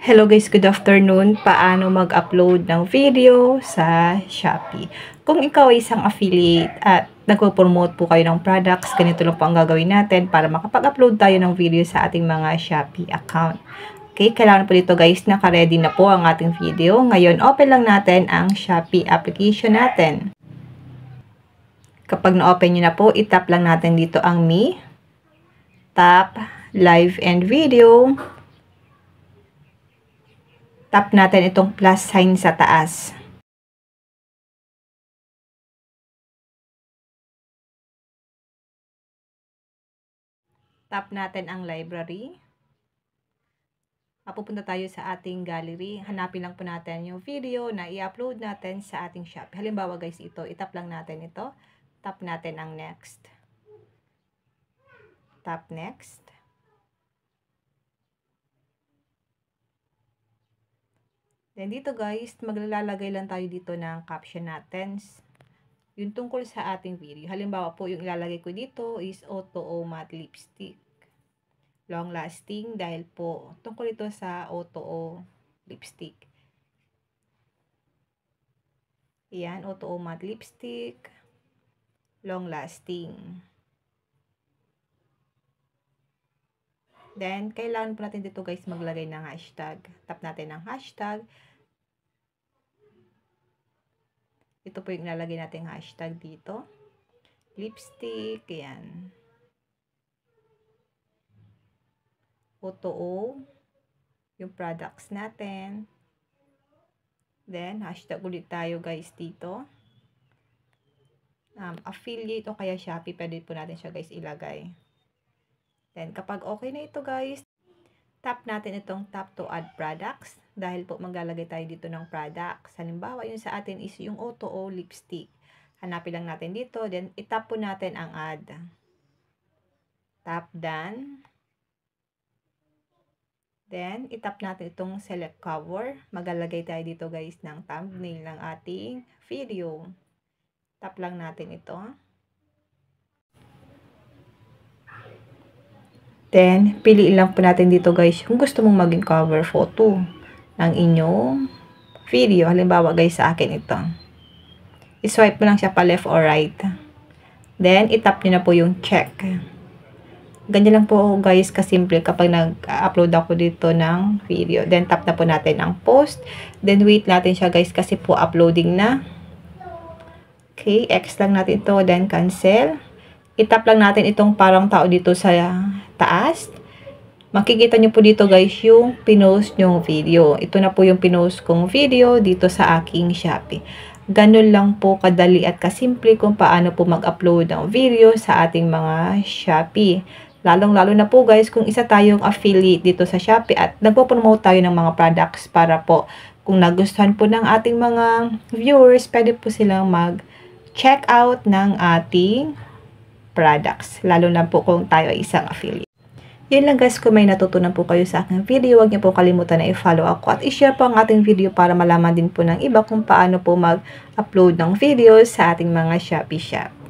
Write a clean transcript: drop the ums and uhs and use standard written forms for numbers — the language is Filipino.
Hello guys, good afternoon. Paano mag-upload ng video sa Shopee? Kung ikaw ay isang affiliate at nagpo-promote po kayo ng products, ganito lang po ang gagawin natin para makapag-upload tayo ng video sa ating mga Shopee account. Okay, kailangan po dito guys, naka-ready na po ang ating video. Ngayon, open lang natin ang Shopee application natin. Kapag na-open nyo na po, itap lang natin dito ang Me. Tap, Live and Video. Tap natin itong plus sign sa taas. Tap natin ang library. Mapupunta tayo sa ating gallery. Hanapin lang po natin yung video na i-upload natin sa ating Shopee. Halimbawa guys, ito. Itap lang natin ito. Tap natin ang next. Tap next. Then dito guys, maglalagay lang tayo dito ng caption natin. Yung tungkol sa ating video. Halimbawa po, yung ilalagay ko dito is Auto-O Matte Lipstick. Long lasting dahil po tungkol ito sa Auto-O Lipstick. Ayan, Auto-O Matte Lipstick. Long lasting. Then, kailangan po natin dito guys maglagay ng hashtag. Tap natin ang hashtag. Ito po yung ilalagay natin hashtag dito. Lipstick, yan. Auto-O. Yung products natin. Then, hashtag ulit tayo guys dito. Affiliate o kaya Shopee, pwede po natin siya guys ilagay. Then, kapag okay na ito guys, tap natin itong tap to add products. Dahil po maglalagay tayo dito ng products. Halimbawa, yung sa atin is yung Auto-O lipstick. Hanapin lang natin dito. Then, itap po natin ang add. Tap done. Then, itap natin itong select cover. Maglalagay tayo dito guys ng thumbnail ng ating video. Tap lang natin ito. Then, piliin lang po natin dito guys kung gusto mong maging cover photo ng inyong video. Halimbawa guys sa akin ito. I-swipe mo lang siya pa left or right. Then, itap nyo na po yung check. Ganyan lang po guys kasimple kapag nag-upload ako dito ng video. Then, tap na po natin ang post. Then, wait natin siya guys kasi po uploading na. Okay, X lang natin ito. Then, cancel. Itap lang natin itong parang tao dito sa taas. Makikita nyo po dito guys yung pinost nyong video. Ito na po yung pinost kong video dito sa aking Shopee. Ganun lang po kadali at kasimple kung paano po mag-upload ng video sa ating mga Shopee. Lalong-lalo na po guys kung isa tayong affiliate dito sa Shopee at nagpo-promote tayo ng mga products para po kung nagustuhan po ng ating mga viewers, pwede po silang mag-check out ng ating products. Lalo na po kung tayo ay isang affiliate. Yun lang guys, kung may natutunan po kayo sa aking video, huwag niyo po kalimutan na i-follow ako at i-share po ang ating video para malaman din po ng iba kung paano po mag-upload ng videos sa ating mga Shopee shop.